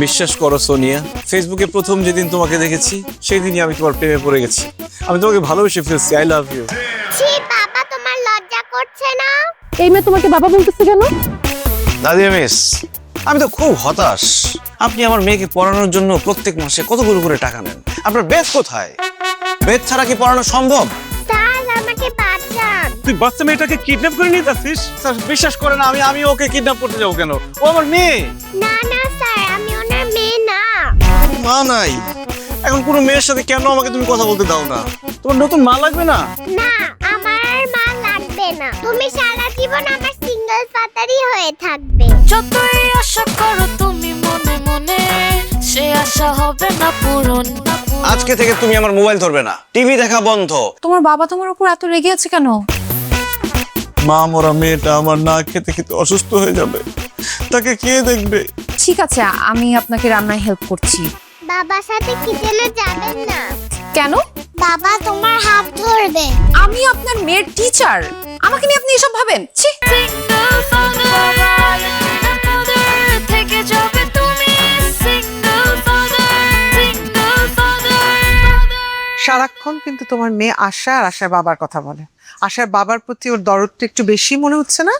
বিশ্বাস করো সোনিয়া, ফেসবুকে প্রথম যেদিন তোমাকে দেখেছি সেই দিনই আমি তোমার প্রেমে পড়ে গেছি। আমি তোমাকে ভালোবেসে ফেলছি। I love you. ছি বাবা, তোমার লজ্জা করছে না? এই মেয়ে তোমাকে বাবা বলতেছে কেন? নাদিয়া মিস, আমি তো খুব হতাশ। আপনি আমার মেয়েকে পড়ানোর জন্য প্রত্যেক মাসে কতগুলো করে টাকা নেন। আপনার বেদ কোথায়? বেদ ছাড়া কি পড়ানো সম্ভব? স্যার, আমাকে বাঁচান। তুই বাচ্চা মেয়েটাকে কিডন্যাপ করে নিয়ে যাচ্ছিস? স্যার বিশ্বাস করেন, আমি ওকে কিডন্যাপ করতে যাবো কেন? ও আমার মেয়ে। না না স্যার, আমি ওনার মেয়ে না। মা নাই, এখন কোনো মেয়ের সাথে কেন আমাকে তুমি কথা বলতে দাও না? তোমার নতুন মা লাগবে না? না, আমার আর মা লাগবে না। তুমি সারা জীবন আমার সিঙ্গেল ফাদারই হয়ে থাকবে। যতই আশা করো তুমি মনে মনে, সে আশা হবে না পূরণ। আজকে থেকে তুমি আমার মোবাইল ধরবে না, টিভি দেখা বন্ধ। তোমার বাবা তোমার উপর এত রেগে আছে কেন? মা মরা মেয়েটা আমার না খেতে খেতে অসুস্থ হয়ে যাবে, তাকে কে দেখবে? ঠিক আছে, আমি আপনাকে রান্নায় হেল্প করছি। বাবার সাথে কিচেনে যাবেন না। কেন? বাবা তোমার হাত ধরবে। আমি আপনার মেয়ের টিচার, আমাকে নিয়ে আপনি এসব ভাবেন? ছি! সিঙ্গেল ফাদার থেকে যাবে তুমি, সিঙ্গেল ফাদার। সারাক্ষণ কিন্তু তোমার মেয়ে আশা আর আশার বাবার কথা বলে। আশার বাবার প্রতি ওর দরদটা একটু বেশি মনে হচ্ছে না?